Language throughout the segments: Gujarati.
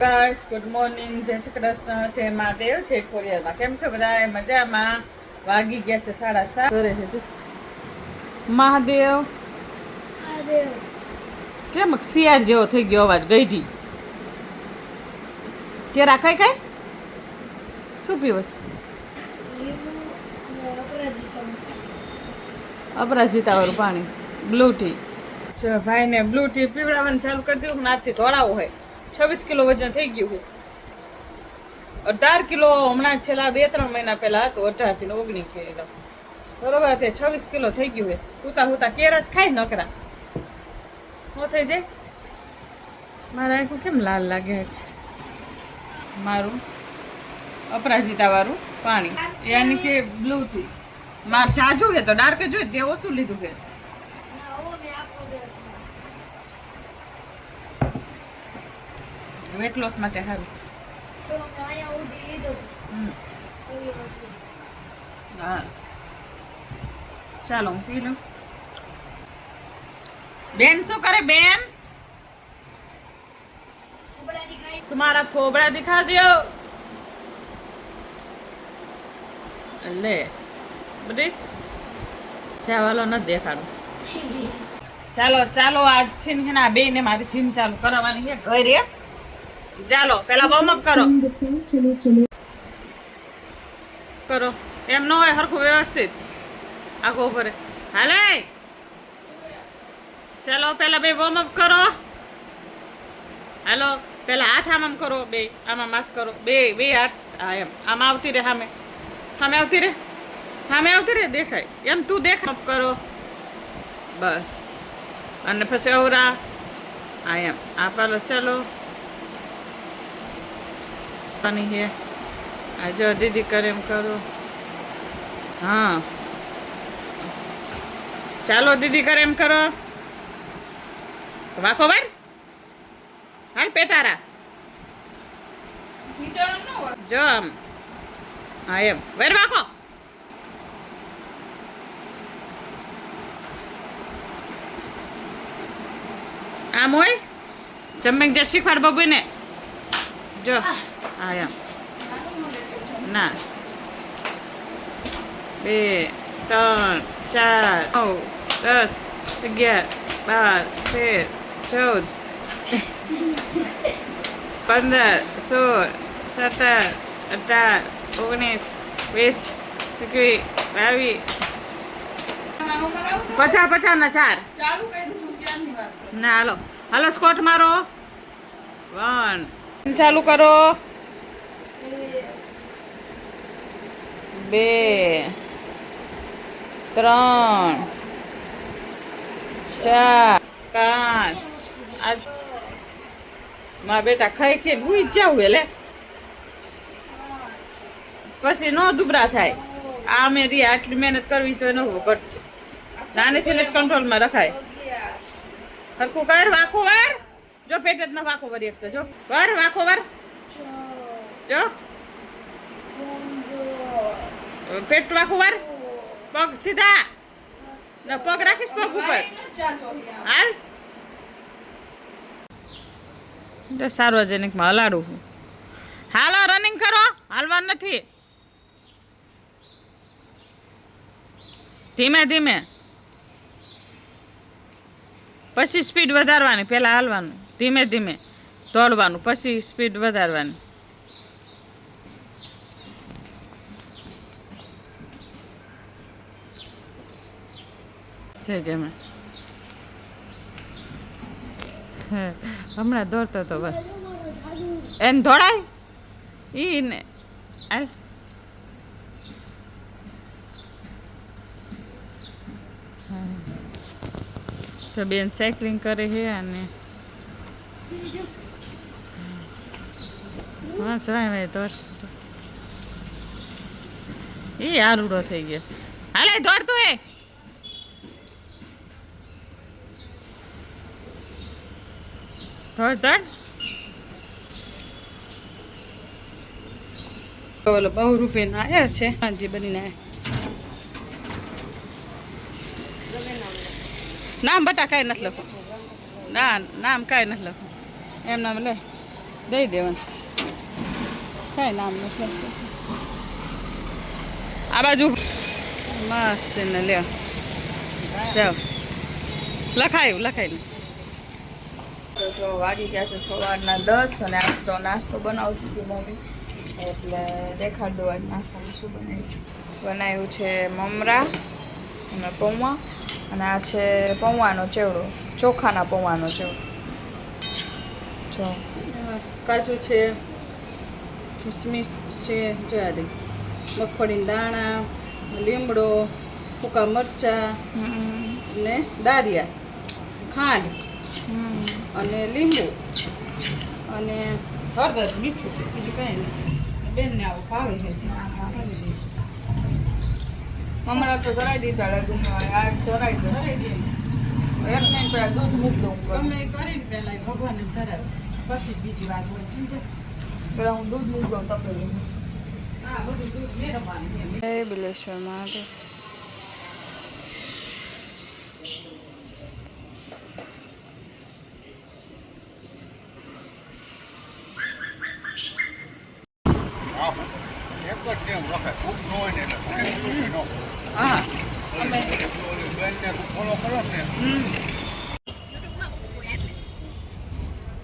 ગાઈસ ગુડ મોર્નિંગ, જય શ્રી કૃષ્ણ, જય મહાદેવ, જય ખોડિયારમાં. કેમ છો બધા? મજામાં. વાગી ગયા છે 7:30. ઘરે છે મહાદેવ. કેમ શિયાળ જેવો થઈ ગયો અવાજ? ગઈઢી કે રાખાય કઈ શું પીવસ? અપરાજિતા વાળું પાણી, બ્લુ ટી. જો ભાઈને બ્લુ ટી પીવડાવવાનું ચાલુ કરી દીધું. નાથી ધોળાવું હોય. 26 કિલો વજન થઈ ગયું છે. 18 કિલો હમણાં છેલ્લા 2-3 મહિના પહેલા હતું. 18 થી 19 કિલો બરોબર. તે 26 કિલો થઈ ગયું છે. હુતા હુતા કેર જ ખાઈ નકરા હો થઈ જાય. મારા આખું કેમ લાલ લાગે છે? મારું અપરાજિતા વાળું પાણી, યાની કે બ્લુ ટી. માર ચાજુ છે તો ડાર્ક જોઈએ તે ઓછું લીધું છે. વેટ લોસ માટે સારું. હા ચાલો હું પી લઉં. બેન શું કરે? બેન तुम्हारा थोबड़ा दिखा दो. ले ब्रिस चावलो न देखाડું. ચાલો ચાલો આજથી છે ને આ બે ને મારી જીમ ચાલુ કરવાની છે ઘરે. ચાલો પેલા વોર્મ અપ કરો. કરો એમ ન હોય હરખું વ્યવસ્થિત આખો ઉપર હાલે. ચાલો પેલા બે વોર્મ અપ કરો. હાલો પેલા હાથ આમ કરો, બે આમાં હાથ કરો, બે બે હાથ. હા એમ આમ આવતી રે, સામે સામે આવતી રે, સામે આવતી રે, દેખાય એમ તું દેખ કરો બસ. અને પછી અવરા હા એમ આ પાલો. ચાલો પાણી છે આ જો દીદી કરે એમ કરો. હા ચાલો દીદી કરે એમ કરો. વાકો ભાઈ હાલ પેટારા જો આમ હા એમ વેર વાકો. આમ હોય જમ્મિંગ જે શીખવાડ બબુ ને જો હા એમ ના 2 3 4 9 10 11 12 13 14 15 16 17 18 19 20 21 50 ના 4 ના હાલો હાલો સ્કોટ મારો. 1 ચાલુ કરો. 2 3 4 5 માં બેટા ખાઈ ખાઈ ભૂઈ જાવ એટલે પછી નો દુબળા થાય. આ મેં રી આટલી મહેનત કરવી તો ન ઘટ. નાનેથી જ કંટ્રોલમાં રખાય. સરખું કર. વાંકો વાર જો પેટ જ ન વાંકો વરી એક તો જો વાર વાંકો વાર જો પેટ વાંકો વાર. પગ સીધા પગ રાખીશ પગ ઉપર. હાલ સાર્વજનિકમાં હલાડું છું. હાલો રનિંગ કરો. હાલવા નથી. ધીમે ધીમે પછી સ્પીડ વધારવાની. પહેલાં હાલવાનું ધીમે ધીમે દોડવાનું પછી સ્પીડ વધારવાની. જય હમણાં દોડતો હતો બસ એને દોડાય ઈ ને હાલ. તો બેન સાયકલિંગ કરે છે અને બસ ભાઈ તો એ આરૂડો થઈ ગયો. હાલે દોડતું હે દોડ. ઓલો 100 રૂપિયાના આવ્યા છે હાજી બનીને. નામ બટા કાંઈ નથી લખો. ના નામ કાંઈ નથી લખો. એમ નામ લે દઈ દેવાનું કાંઈ નામ નથી આ બાજુ મસ્ત ને લ્યો જાઓ લખાઈ તો જો વાગી ગયા છે સવારના 10 અને આજ તો નાસ્તો બનાવતી હતી મમ્મી એટલે દેખાડ દો આજ નાસ્તામાં શું બનાવ્યું છે મમરા અને પૌવા અને આ છે પૌવાનો ચેવડો ચોખાના પૌવાનો ચેવડો જો કાજુ છે કિસમિસ છે જાડી મગફળીના દાણા લીમડો સૂકા મરચાં ને દારિયા ખાંડ અને લીંબુ અને હળદર મીઠું બીજું કંઈ નહીં બેનને આવું ભાવે છે હમણાં તો ધરાઈ દીધા લડુમાં આ ધરાઈ દે એક મિનિટ પહેલાં દૂધ મૂકી દઉં ગમે કરીને પહેલાં ભગવાનને ધરાવે પછી બીજી વાત હોય સમજે પેલા હું દૂધ મૂકી દઉં તપેલી હા બધું દૂધ મેળવવાનું જય બિલેશ્વર મહાદેવ હા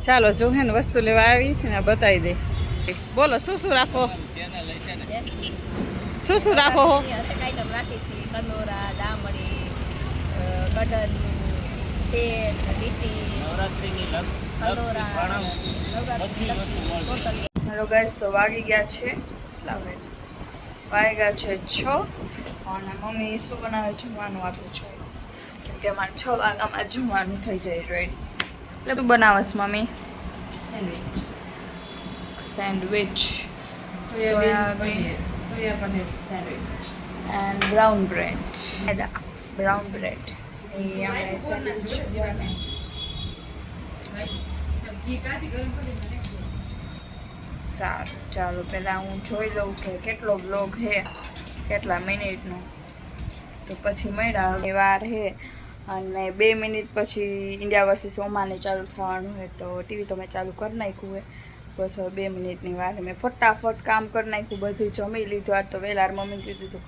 ચાલો જો હે ને વસ્તુ લેવા આવી ને બતાવી દે બોલો શું શું રાખો હો કંદોરા દામડી ગડરિયું તેલ લીટી હેલો ગાઈસ તો વાગી ગયા છે વાગ્યા છે 6 અને મમ્મી શું બનાવે જમવાનું આપું છું કેમ કે અમારે 6 વાગ્યામાં જમવાનું થઈ જાય રેડી એટલે શું બનાવસ મમ્મી sandwich soybean paneer sandwich and brown bread brown bread એ અમે સેન્ડવિચ સારું ચાલો પહેલાં હું જોઈ લઉં કે કેટલો બ્લોગ છે કેટલા મિનિટનો તો પછી મળ્યા વાર છે અને 2 મિનિટ પછી ઇન્ડિયા વર્સિસ ઓમાને ચાલુ થવાનું હોય તો ટીવી તો મેં ચાલુ કરી નાખ્યું હોય બસ હવે 2 મિનિટની વાર મેં ફટાફટ કામ કરી નાખ્યું બધું જમી લીધું આજ તો વહેલા મમ્મી કીધું હતું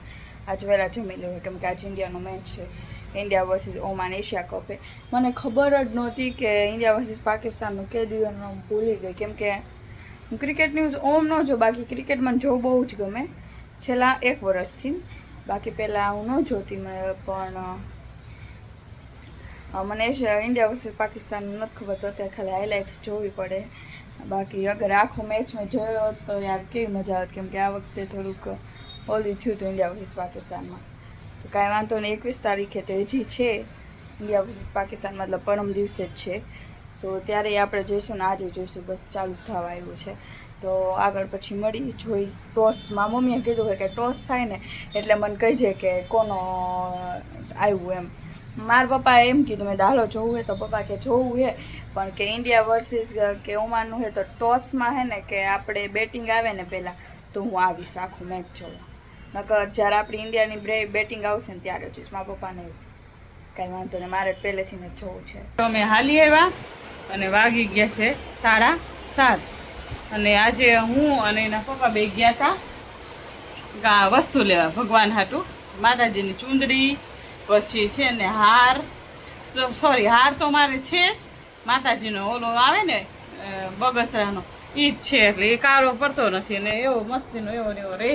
આજ વહેલા જમી લેવું કેમ કે આજ ઇન્ડિયાનો મેચ છે India versus Oman Asia cup મને ખબર જ નહોતી કે ઇન્ડિયા વર્સિસ પાકિસ્તાનનું કે દિવસનું ભૂલી ગઈ કેમ કે હું ક્રિકેટ ન્યૂઝ ઓમ ન જો બાકી ક્રિકેટ મને જોવું બહુ જ ગમે છેલ્લા 1 વર્ષથી બાકી પહેલાં હું ન જોતી પણ મને ઇન્ડિયા વર્સિસ પાકિસ્તાન નથી ખબર તો અત્યારે ખાલી હાઇલાઇટ્સ જોવી પડે બાકી અગર આખો મેચ મેં જોયો હોત તો યાર કેવી મજા આવત કેમ કે આ વખતે થોડુંક ઓલું થયું હતું ઇન્ડિયા વર્સિસ પાકિસ્તાનમાં તો કાંઈ વાંધો નહીં 21 તારીખે તો હજી છે ઇન્ડિયા વર્સિસ પાકિસ્તાન મતલબ પરમ દિવસે જ છે સો ત્યારે આપણે જોઈશું ને આજે જોઈશું બસ ચાલુ થવા આવ્યું છે તો આગળ પછી મળી જોઈ ટોસમાં મમ્મીએ કીધું હોય કે ટોસ થાય ને એટલે મને કહીજે કે કોનો આવ્યું એમ મારા પપ્પાએ એમ કીધું મેં હાલો જોવું હોય તો પપ્પા કે જોવું છે પણ કે ઇન્ડિયા વર્સિસ કે ઓમાનનું છે તો ટોસમાં છે ને કે આપણે બેટિંગ આવે ને પહેલાં તો હું આવીશ આખું મેચ જોવા નકર જ્યારે આપણી ઇન્ડિયાની બેટિંગ આવશે ને ત્યારે જોઈશ મારા પપ્પાને કાંઈ વાંધો નહીં મારે પહેલેથી જ જોવું છે તો અમે હાલી આવ્યા અને વાગી ગયા છે 7:30 અને આજે હું અને એના પપ્પા બે ગયા હતા વસ્તુ લેવા ભગવાન હાટું માતાજીની ચૂંદડી પછી છે ને હાર હાર તો મારે છે જ માતાજીનો ઓલો આવે ને બગસરાનો એ જ છે એટલે એ કાળો પડતો નથી અને એવો મસ્તીનો એવો ને એવો રહે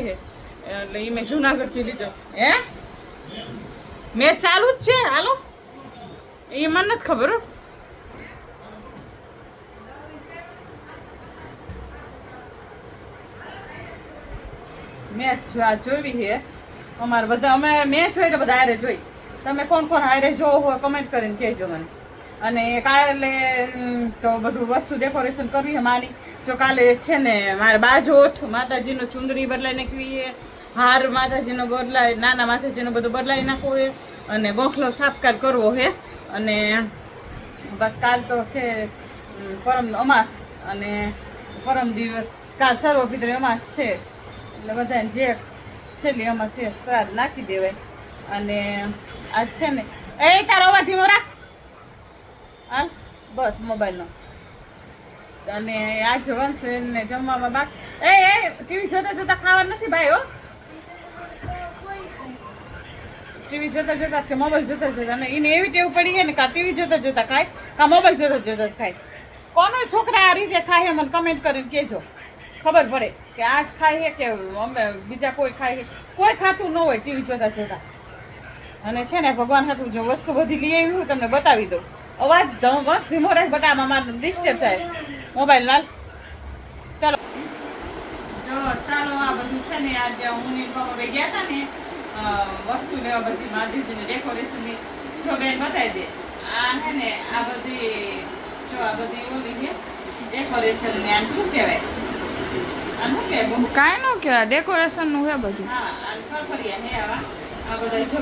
એટલે એ મેં જુનાગઢથી લીધો હે મેચ ચાલુ જ છે હાલો એ મને નથી ખબર મેચ જોવી છે અમારે બધા અમે મેચ હોય તો બધા હારે જોઈ તમે કોણ કોણ હારે જોવો હોય કમેન્ટ કરીને કહેજો મને અને કાલે તો બધું વસ્તુ ડેકોરેશન કરવી છે મારી જો કાલે છે ને મારે બાજોઠ માતાજીનો ચૂંદડી બદલાઈ નાખવી હાર માતાજીનો બદલાય નાના માતાજીનો બધું બદલાઈ નાખવું છે અને બોખલો સાફકાર કરવો છે અને બસ કાલ તો છે પરમ અમાસ અને પરમ દિવસ કાલ સર્વપિતૃ અમાસ છે એટલે બધાને જે છેલ્લી અમાસ છે શ્રાદ્ધ નાખી દેવાય અને આજ છે ને એ તારો અવાજ ધીમો રાખ હાલ બસ મોબાઈલનો અને આ જવનશ્રીને જમવામાં બાકી એ ટીવી જોતા જોતા ખાવા નથી ભાઈ હો. ટીવી જોતા જોતા કે મોબાઈલ જોતા જોતા અને એને એવી ટેવ પડી ગઈ ને કાં ટીવી જોતા જોતા ખાય કાં મોબાઈલ જોતા જોતા ખાય. કોનો છોકરા આ રીતે ખાય મને કમેન્ટ કરીને કહેજો, ખબર પડે કે આ જ ખાય કે અમે બીજા કોઈ ખાય. કોઈ ખાતું ન હોય ટીવી જોતા જોતા. અને છે ને ભગવાન હાટું જો વસ્તુ બધી લઈ આવી હું તમને બતાવી દઉં. અવાજ બસ ધીમો રહે બટામાં મારે ડિસ્ટર્બ થાય મોબાઈલ લાલ. ચાલો જો ચાલો આ બધું છે ને આજે હું ને પપ્પા ભાઈ ગયા હતા ને વસ્તુ લેવા બધી માધીજીની ડેકોરેશનની. જો બેન બતાવી દે આ હે ને આ બધી જો આ બધી ઓલી છે ડેકોરેશન ને આમ શું કહેવાય આમ શું કહેવાય બહુ કાંઈ ન કહેવાય, ડેકોરેશનનું છે બધું. હા આ ફરફરિયા હે આવા આ બધા જો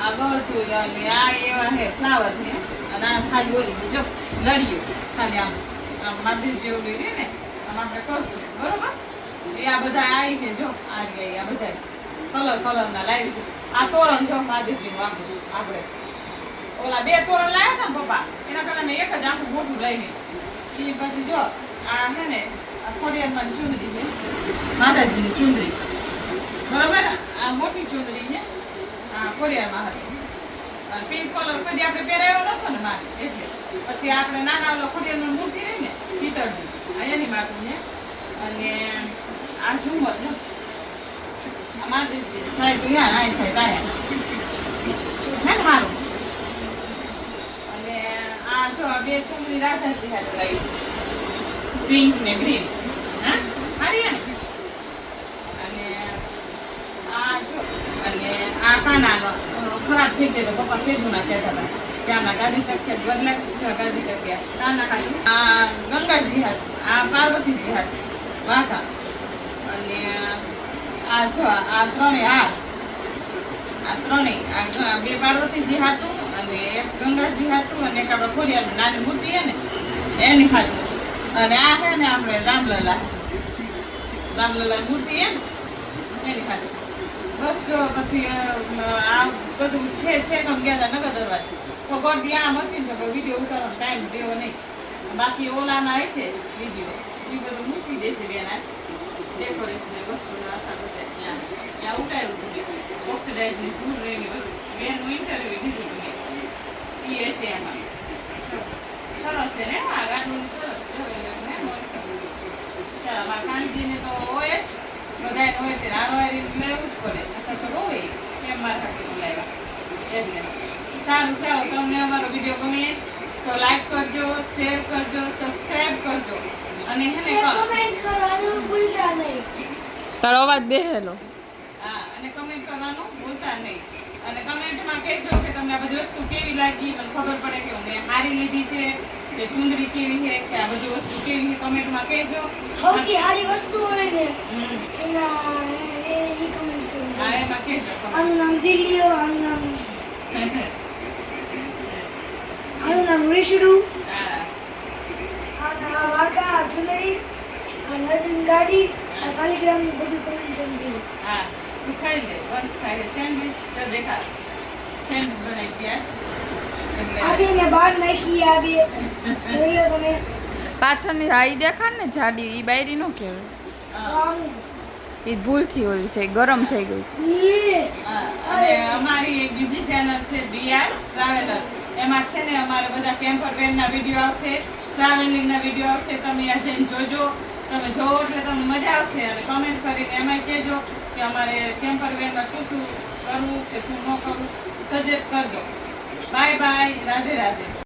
આ બધું અને આ એવા હે ફ્લાવર છે અને આ ખાલી ઓલી જો લડિયું ખાલી આમ આમ માધીજી ઓલી રહે ને આમ આપણે કરશું બરોબર. એ આ બધા આવી છે જો આ ગયા આ બધા કલરના લાવી છે. આ તોરણ જો માધીજીનું આપણે ઓલા 2 તોરણ લાવ્યા હતા ને પપ્પા એના કરતા મેં એક જ આખું મોટું લઈને એ પછી જો આ હે ને આ ખોડિયારમાં ચુંદડી છે માતાજીની ચુંદડી બરોબર. આ મોટી ચુંદડી છે આ ખોડિયારમાં હતી અને પિંક કલર કદી આપણે પહેરાયો નતો ને મારે એટલે પછી આપણે નાના ઓલો ખોડિયારની મૂર્તિ રહી ને પિત્તળની આ એની માથું છે. અને આ ઝુમર છે આ માતાજી થાય તો યાર આઈ થાય કાંઈ હે સારું. અને આ જો આ 2 ચુંદડી રાધાજી હાથ લાવી પિંક ને ગ્રીન હા સારી ને. અને આ જો અને આ કાનાનો ખરાબ થઈ જાય તો પપ્પા કેજું ના કહેતા હતા ત્યાંના ગાડી તકિયા બદલા છે ગાડી તકિયા નાના ખાલી. આ ગંગાજી હાથ આ પાર્વતીજી હાથ વાઘા. અને આ જો આ ત્રણેય આ 2 પાર્વતીજી હાથું અને એક ગંગાજી હાથું અને એક આપણે ખોડિયારની નાની મૂર્તિ છે ને એની હાથું. અને આ છે ને આપણે રામલલા મૂર્તિ છે ને એની હાથું. બસ જો પછી આ બધું છે ગમ ગયા હતા નગર દરવાજે તો ગોળ આમ હતી ને તો વિડીયો ઉતારવાનો ટાઈમ દેવો નહીં. બાકી ઓલાના હશે વિડીયો એ બધું મૂકી દેશે બેના ડેકોરેશન વસ્તુ આખા બધા ત્યાં ઉતાર્યું હતું ઓક્સિડાઇઝની જૂનરીની બધું બેનનું ઇન્ટરવ્યુ દીધું હતું એ હશે એમાં સરસ છે ને આ ગાડું સરસ ચાલો અમારા કાંતિને તો હોય જ બધાને હોય તે હારવારી લેવું જ પડે અથવા તો હોય કેમ મારા ખાતે લાવ્યા એટલે સારું. ચાલો તમને અમારો વિડીયો ગમે તો લાઈક કરજો, શેર કરજો, સબસ્ક્રાઇબ કરજો અને હે ને કમેન્ટ કરવાનું ભૂલતા નહીં. તારો અવાજ બેહેલો. હા અને કમેન્ટ કરવાનું ભૂલતા નહીં. અને કમેન્ટમાં કહેજો કે તમને આ બધી વસ્તુ કેવી લાગી, મને ખબર પડે કે મેં સારી લીધી છે કે ચુંદડી કેવી છે કે આ બધી વસ્તુ કેવી છે કમેન્ટમાં કહેજો. સૌથી સારી વસ્તુ હોય ને હમ. એના એ કમેન્ટ કરો. હા એમાં કહેજો આનું નામ દિલ્હીઓ, આનું નામ રીશડું, હા આ વાઘા, આ ચુનરી, આ લગ્ન ગાડી, આ શાલિગ્રામ બધું કમેન્ટ કરી. હા તું ખાઈ લે બસ ખાઈ લે સેન્ડવિચ જો દેખા સેન્ડવિચ બનાવી ગયા આ એટલે બેને બહાર નાખી. આ બે જોઈ લો તમે. પાછળની હાઈ દેખાડ ને જાડી, એ બાયરી નો કહેવાય, એ ભૂલથી ઓલી થઈ ગરમ થઈ ગઈ. અને અમારી એક બીજી ચેનલ છે બીઆર ટ્રાવેલર. એમાં છે ને અમારે બધા કેમ્પર વેનના વિડીયો આવશે, ટ્રાવેલિંગના વિડીયો આવશે. તમે આ જઈને જોજો. તમે જોવો એટલે તમને મજા આવશે. અને કમેન્ટ કરીને એમાં કહેજો કે અમારે કેમ્પર વેનમાં શું શું કરવું કે શું ન કરવું સજેસ્ટ કરજો. Bye bye, Radhe Radhe.